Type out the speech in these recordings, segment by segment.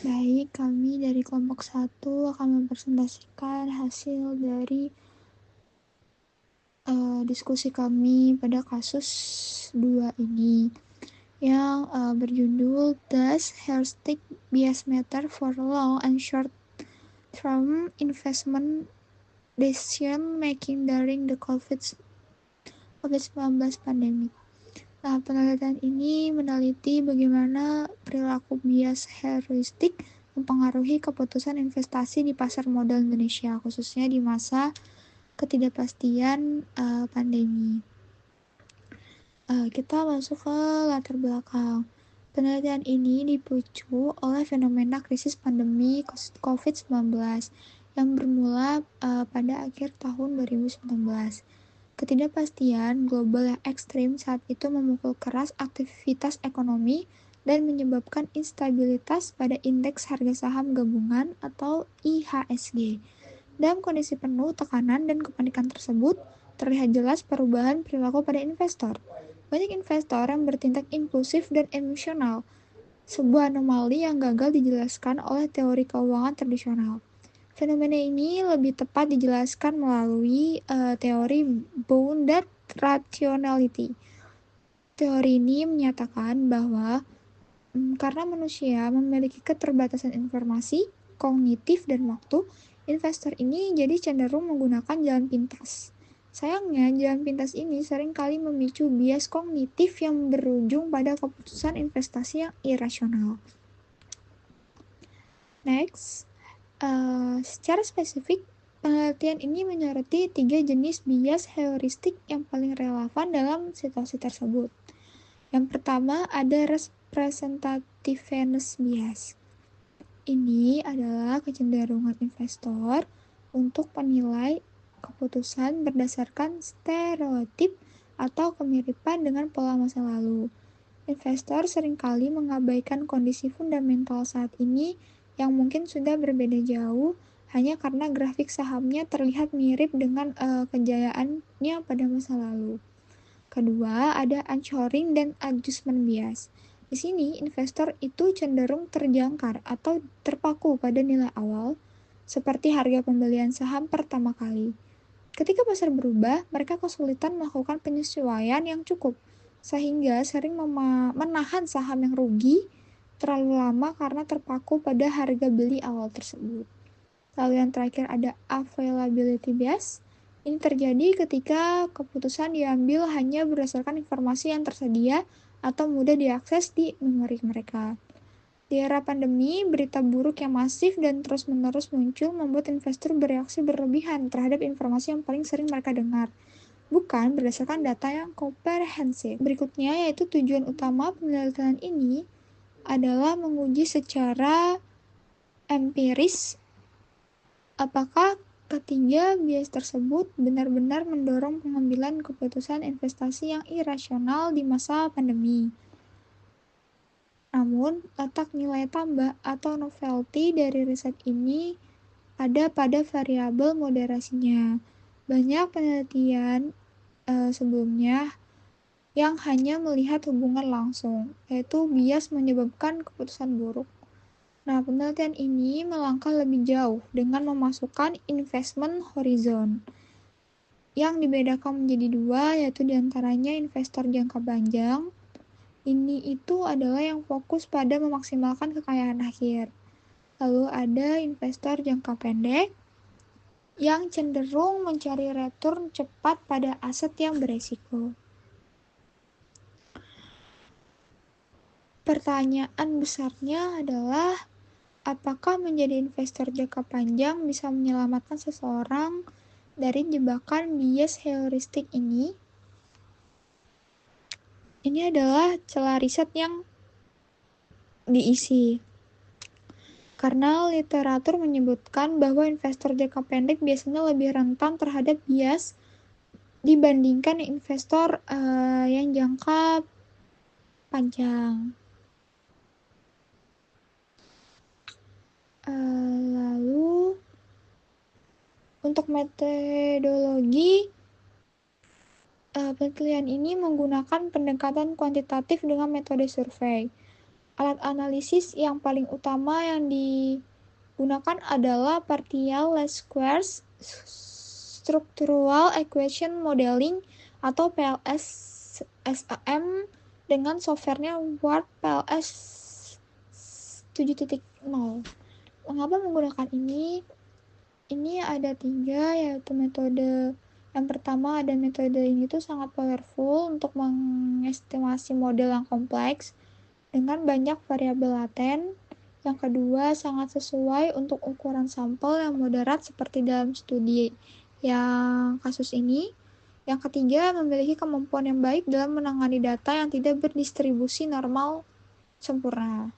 Baik, kami dari kelompok 1 akan mempresentasikan hasil dari diskusi kami pada kasus 2 ini yang berjudul Does Heuristic Bias Matter for Long and Short-Term Investment Decision Making During the COVID-19 Pandemic. Nah, penelitian ini meneliti bagaimana perilaku bias heuristik mempengaruhi keputusan investasi di pasar modal Indonesia, khususnya di masa ketidakpastian pandemi. Kita masuk ke latar belakang. Penelitian ini dipicu oleh fenomena krisis pandemi COVID-19 yang bermula pada akhir tahun 2019. Ketidakpastian global yang ekstrim saat itu memukul keras aktivitas ekonomi dan menyebabkan instabilitas pada indeks harga saham gabungan atau IHSG. Dalam kondisi penuh tekanan dan kepanikan tersebut, terlihat jelas perubahan perilaku pada investor. Banyak investor yang bertindak impulsif dan emosional, sebuah anomali yang gagal dijelaskan oleh teori keuangan tradisional. Fenomena ini lebih tepat dijelaskan melalui teori bounded rationality. Teori ini menyatakan bahwa karena manusia memiliki keterbatasan informasi, kognitif, dan waktu, investor ini jadi cenderung menggunakan jalan pintas. Sayangnya, jalan pintas ini seringkali memicu bias kognitif yang berujung pada keputusan investasi yang irasional. Next, secara spesifik, penelitian ini menyoroti 3 jenis bias heuristik yang paling relevan dalam situasi tersebut. Yang pertama ada representativeness bias. Ini adalah kecenderungan investor untuk menilai keputusan berdasarkan stereotip atau kemiripan dengan pola masa lalu. Investor seringkali mengabaikan kondisi fundamental saat ini yang mungkin sudah berbeda jauh hanya karena grafik sahamnya terlihat mirip dengan kejayaannya pada masa lalu. Kedua, ada anchoring dan adjustment bias. Di sini, investor itu cenderung terjangkar atau terpaku pada nilai awal, seperti harga pembelian saham pertama kali. Ketika pasar berubah, mereka kesulitan melakukan penyesuaian yang cukup, sehingga sering menahan saham yang rugi terlalu lama karena terpaku pada harga beli awal tersebut. Lalu yang terakhir ada availability bias. Ini terjadi ketika keputusan diambil hanya berdasarkan informasi yang tersedia atau mudah diakses di memori mereka. Di era pandemi, berita buruk yang masif dan terus-menerus muncul membuat investor bereaksi berlebihan terhadap informasi yang paling sering mereka dengar, bukan berdasarkan data yang komprehensif. Berikutnya yaitu tujuan utama penelitian ini adalah menguji secara empiris apakah ketiga bias tersebut benar-benar mendorong pengambilan keputusan investasi yang irasional di masa pandemi. Namun, letak nilai tambah atau novelty dari riset ini ada pada variabel moderasinya. Banyak penelitian sebelumnya yang hanya melihat hubungan langsung, yaitu bias menyebabkan keputusan buruk. Nah, penelitian ini melangkah lebih jauh dengan memasukkan investment horizon yang dibedakan menjadi 2, yaitu diantaranya investor jangka panjang. Ini itu adalah yang fokus pada memaksimalkan kekayaan akhir. Lalu ada investor jangka pendek yang cenderung mencari return cepat pada aset yang beresiko. Pertanyaan besarnya adalah apakah menjadi investor jangka panjang bisa menyelamatkan seseorang dari jebakan bias heuristik ini? Ini adalah celah riset yang diisi. Karena literatur menyebutkan bahwa investor jangka pendek biasanya lebih rentan terhadap bias dibandingkan investor yang jangka panjang. Lalu untuk metodologi penelitian ini menggunakan pendekatan kuantitatif dengan metode survei. Alat analisis yang paling utama yang digunakan adalah partial least squares structural equation modeling atau PLS SAM dengan softwarenya Word PLS 7.0. Mengapa menggunakan ini? Ini ada 3, yaitu metode yang pertama, ada metode ini tuh sangat powerful untuk mengestimasi model yang kompleks dengan banyak variabel laten. Yang kedua, sangat sesuai untuk ukuran sampel yang moderat seperti dalam studi yang kasus ini. Yang ketiga, memiliki kemampuan yang baik dalam menangani data yang tidak berdistribusi normal sempurna.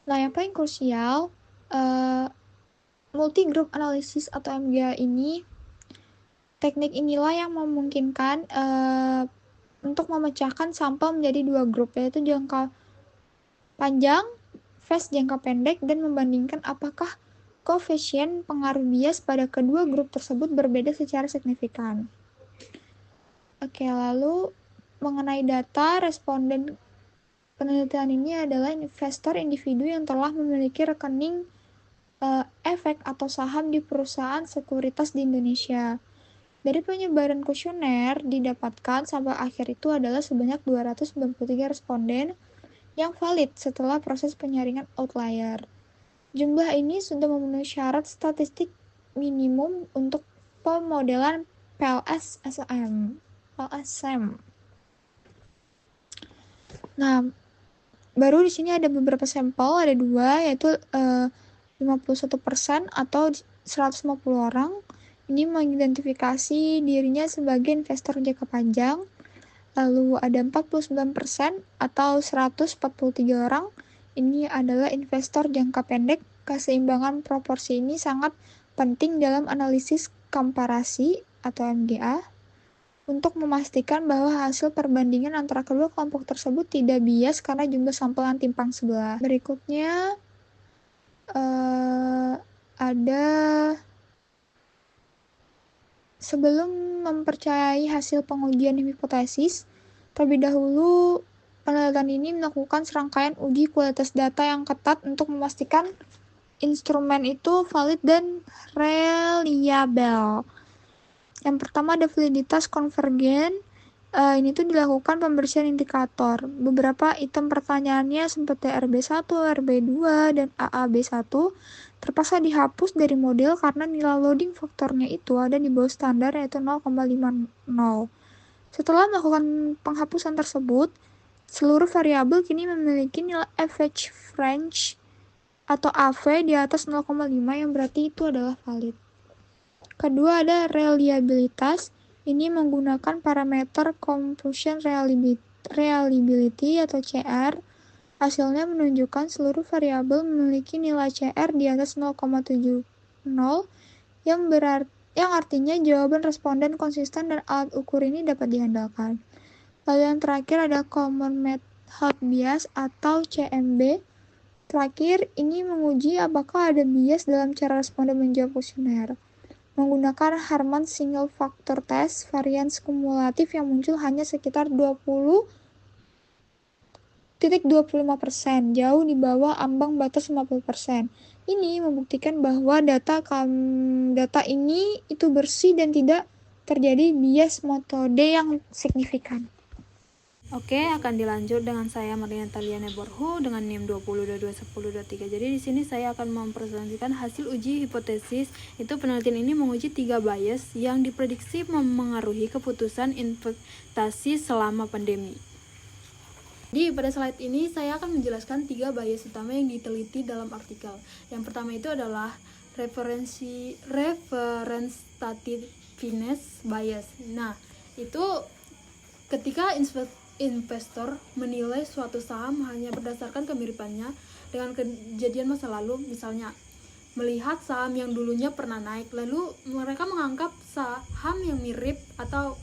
Nah, yang paling krusial, multi-group analysis atau MGA ini, teknik inilah yang memungkinkan untuk memecahkan sampel menjadi 2 grup, yaitu jangka panjang, phase jangka pendek, dan membandingkan apakah koefisien pengaruh bias pada kedua grup tersebut berbeda secara signifikan. Oke, lalu mengenai data responden penelitian ini adalah investor individu yang telah memiliki rekening efek atau saham di perusahaan sekuritas di Indonesia. Dari penyebaran kuesioner didapatkan sampai akhir itu adalah sebanyak 293 responden yang valid setelah proses penyaringan outlier. Jumlah ini sudah memenuhi syarat statistik minimum untuk pemodelan PLS-SAM. Nah, baru di sini ada beberapa sampel, ada 2, yaitu 51% atau 150 orang. Ini mengidentifikasi dirinya sebagai investor jangka panjang. Lalu ada 49% atau 143 orang. Ini adalah investor jangka pendek. Keseimbangan proporsi ini sangat penting dalam analisis komparasi atau MGA untuk memastikan bahwa hasil perbandingan antara kedua kelompok tersebut tidak bias karena jumlah sampel yang timpang sebelah. Berikutnya ada sebelum mempercayai hasil pengujian hipotesis, terlebih dahulu penelitian ini melakukan serangkaian uji kualitas data yang ketat untuk memastikan instrumen itu valid dan reliable. Yang pertama ada validitas konvergen. Ini tuh dilakukan pembersihan indikator. Beberapa item pertanyaannya seperti RB1, RB2, dan AAB1 terpaksa dihapus dari model karena nilai loading faktornya itu ada di bawah standar, yaitu 0,50. Setelah melakukan penghapusan tersebut, seluruh variabel kini memiliki nilai average range atau AV di atas 0,5 yang berarti itu adalah valid. Kedua ada reliabilitas. Ini menggunakan parameter Computational Reliability atau CR. Hasilnya menunjukkan seluruh variabel memiliki nilai CR di atas 0,70 yang artinya jawaban responden konsisten dan alat ukur ini dapat diandalkan. Lalu yang terakhir ada Common Method Bias atau CMB. Terakhir, ini menguji apakah ada bias dalam cara responden menjawab kuesioner. Menggunakan Harman Single Factor Test, varians kumulatif yang muncul hanya sekitar 20.25%, jauh di bawah ambang batas 50%. Ini membuktikan bahwa data ini itu bersih dan tidak terjadi bias metode yang signifikan. Oke, akan dilanjut dengan saya Marlina Taliana Borhu dengan NIM 20221023. Jadi di sini saya akan mempresentasikan hasil uji hipotesis. Itu penelitian ini menguji 3 bias yang diprediksi memengaruhi keputusan investasi selama pandemi. Jadi pada slide ini saya akan menjelaskan 3 bias utama yang diteliti dalam artikel. Yang pertama itu adalah representativeness bias. Nah, itu ketika investor menilai suatu saham hanya berdasarkan kemiripannya dengan kejadian masa lalu, misalnya melihat saham yang dulunya pernah naik, lalu mereka menganggap saham yang mirip atau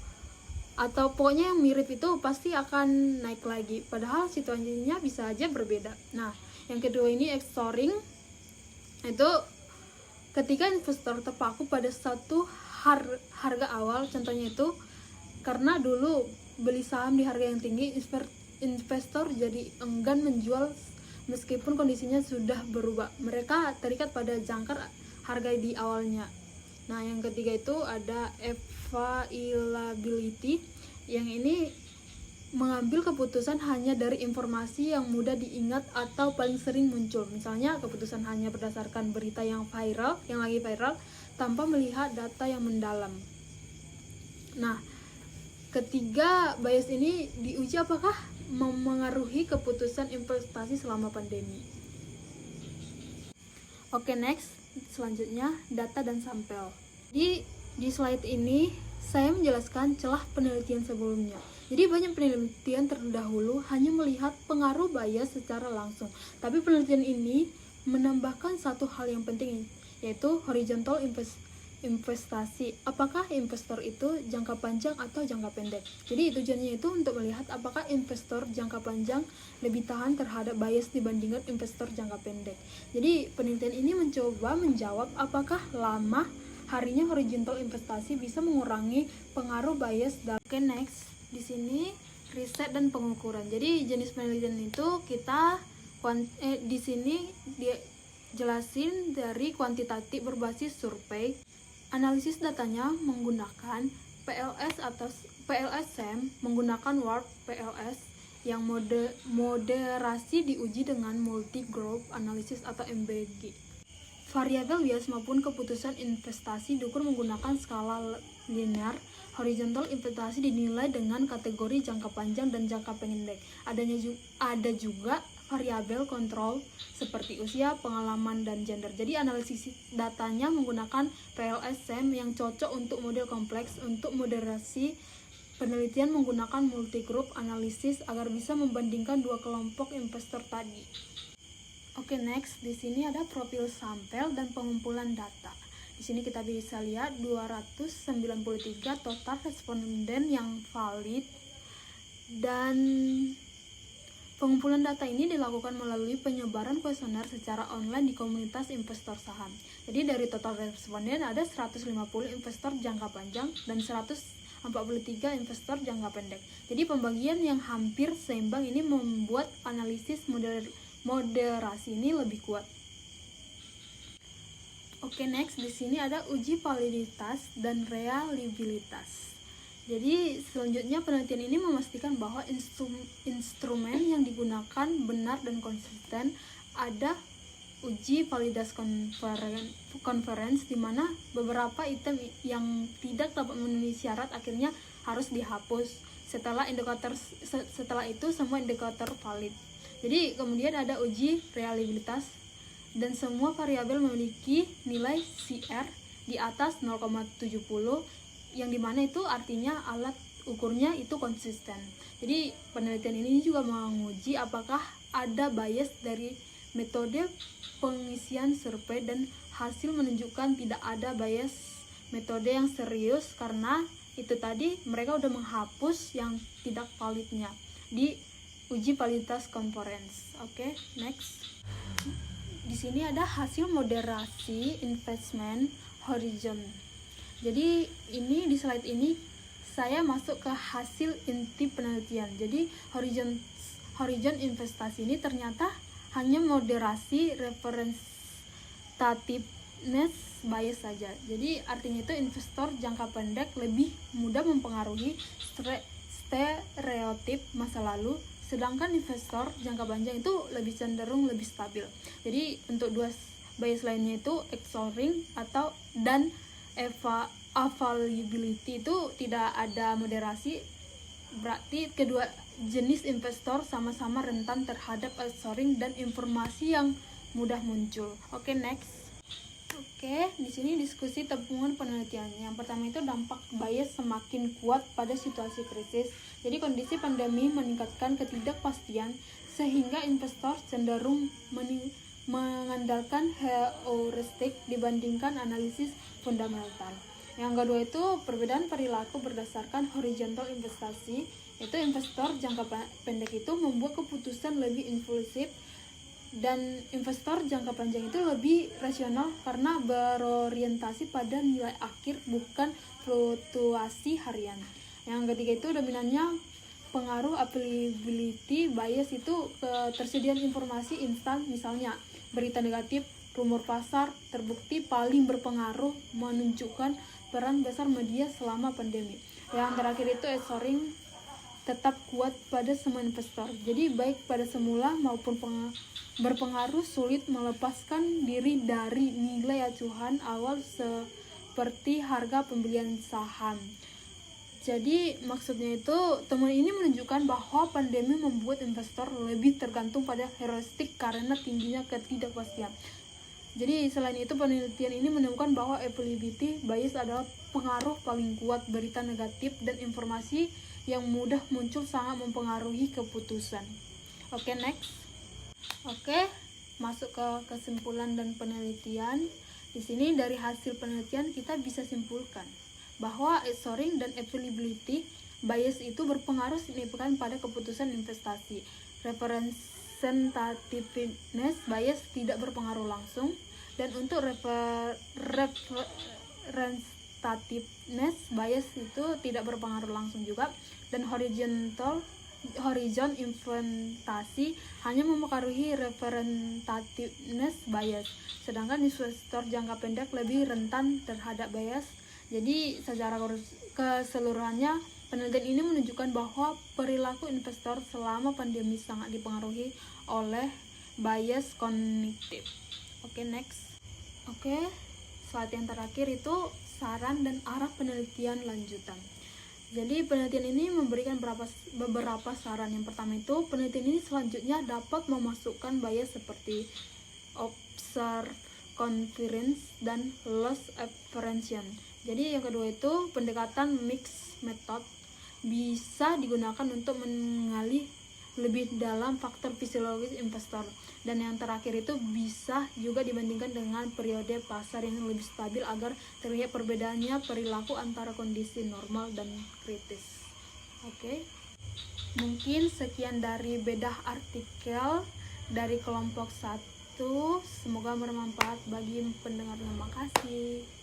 pokoknya yang mirip itu pasti akan naik lagi, padahal situasinya bisa aja berbeda. Nah, yang kedua ini extoring, itu ketika investor terpaku pada satu harga awal, contohnya itu karena dulu beli saham di harga yang tinggi, investor jadi enggan menjual meskipun kondisinya sudah berubah. Mereka terikat pada jangkar harga di awalnya. Nah, yang ketiga itu ada availability, yang ini mengambil keputusan hanya dari informasi yang mudah diingat atau paling sering muncul. Misalnya keputusan hanya berdasarkan berita yang lagi viral tanpa melihat data yang mendalam. Nah, ketiga bias ini diuji apakah memengaruhi keputusan investasi selama pandemi. Oke, next. Selanjutnya data dan sampel. Di slide ini saya menjelaskan celah penelitian sebelumnya. Jadi banyak penelitian terdahulu hanya melihat pengaruh bias secara langsung. Tapi penelitian ini menambahkan satu hal yang penting, yaitu horizontal investasi. Apakah investor itu jangka panjang atau jangka pendek? Jadi tujuannya itu untuk melihat apakah investor jangka panjang lebih tahan terhadap bias dibandingkan investor jangka pendek. Jadi penelitian ini mencoba menjawab apakah lama harinya horizontal investasi bisa mengurangi pengaruh bias. Oke, next. Di sini riset dan pengukuran. Jadi jenis penelitian itu kita di sini dia jelasin dari kuantitatif berbasis survei. Analisis datanya menggunakan PLS atau PLSM menggunakan Word PLS yang moderasi diuji dengan multi group analysis atau MBG. Variabel bias maupun keputusan investasi diukur menggunakan skala linear. Horizontal investasi dinilai dengan kategori jangka panjang dan jangka pendek. Ada juga variabel kontrol seperti usia, pengalaman, dan gender. Jadi analisis datanya menggunakan PLSM yang cocok untuk model kompleks. Untuk moderasi penelitian menggunakan multi-group analisis agar bisa membandingkan dua kelompok investor tadi. Oke, next. Di sini ada profil sampel dan pengumpulan data. Di sini kita bisa lihat 293 total responden yang valid, dan pengumpulan data ini dilakukan melalui penyebaran kuesioner secara online di komunitas investor saham. Jadi dari total responden ada 150 investor jangka panjang dan 143 investor jangka pendek. Jadi pembagian yang hampir seimbang ini membuat analisis moderasi ini lebih kuat. Oke, next. Di sini ada uji validitas dan reliabilitas. Jadi selanjutnya penelitian ini memastikan bahwa instrumen yang digunakan benar dan konsisten. Ada uji validitas conference di mana beberapa item yang tidak dapat memenuhi syarat akhirnya harus dihapus. Setelah itu semua indikator valid. Jadi kemudian ada uji reliabilitas, dan semua variabel memiliki nilai CR di atas 0,70, yang dimana itu artinya alat ukurnya itu konsisten. Jadi penelitian ini juga menguji apakah ada bias dari metode pengisian survei, dan hasil menunjukkan tidak ada bias metode yang serius karena itu tadi mereka udah menghapus yang tidak validnya di uji validitas conference. Oke, next. Di sini ada hasil moderasi investment horizon. Jadi ini di slide ini saya masuk ke hasil inti penelitian. Jadi horizon investasi ini ternyata hanya moderasi representativeness bias saja. Jadi artinya itu investor jangka pendek lebih mudah mempengaruhi stereotip masa lalu, sedangkan investor jangka panjang itu lebih cenderung lebih stabil. Jadi untuk dua bias lainnya itu exoring dan availability itu tidak ada moderasi. Berarti kedua jenis investor sama-sama rentan terhadap exoring dan informasi yang mudah muncul. Oke, next. Oke, di sini diskusi temuan penelitian. Yang pertama itu dampak bias semakin kuat pada situasi krisis. Jadi kondisi pandemi meningkatkan ketidakpastian sehingga investor cenderung mengandalkan heuristik dibandingkan analisis fundamental. Yang kedua itu perbedaan perilaku berdasarkan horizontal investasi, yaitu investor jangka pendek itu membuat keputusan lebih impulsif, dan investor jangka panjang itu lebih rasional karena berorientasi pada nilai akhir bukan fluktuasi harian. Yang ketiga itu dominannya pengaruh availability bias itu ketersediaan informasi instan, misalnya berita negatif, rumor pasar terbukti paling berpengaruh, menunjukkan peran besar media selama pandemi. Yang terakhir itu soaring tetap kuat pada semua investor. Jadi baik pada semula maupun berpengaruh sulit melepaskan diri dari nilai acuan awal seperti harga pembelian saham. Jadi maksudnya itu temuan ini menunjukkan bahwa pandemi membuat investor lebih tergantung pada heuristik karena tingginya ketidakpastian. Jadi selain itu penelitian ini menemukan bahwa availability bias adalah pengaruh paling kuat. Berita negatif dan informasi yang mudah muncul sangat mempengaruhi keputusan. Oke, next. Oke, masuk ke kesimpulan dan penelitian. Di sini dari hasil penelitian kita bisa simpulkan bahwa soaring dan availability bias itu berpengaruh signifikan pada keputusan investasi. Representativeness bias tidak berpengaruh langsung, dan untuk representativeness bias itu tidak berpengaruh langsung juga, dan horizon investasi hanya mempengaruhi representativeness bias, sedangkan investor jangka pendek lebih rentan terhadap bias. Jadi secara keseluruhannya penelitian ini menunjukkan bahwa perilaku investor selama pandemi sangat dipengaruhi oleh bias kognitif. Oke, next. Oke, slide yang terakhir itu saran dan arah penelitian lanjutan. Jadi penelitian ini memberikan beberapa saran. Yang pertama itu penelitian ini selanjutnya dapat memasukkan bias seperti observe conference dan loss apprehension. Jadi yang kedua itu pendekatan mixed method bisa digunakan untuk mengali lebih dalam faktor fisiologis investor. Dan yang terakhir itu bisa juga dibandingkan dengan periode pasar yang lebih stabil agar terlihat perbedaannya perilaku antara kondisi normal dan kritis. Oke. Mungkin sekian dari bedah artikel dari kelompok 1. Semoga bermanfaat bagi pendengar. Terima kasih.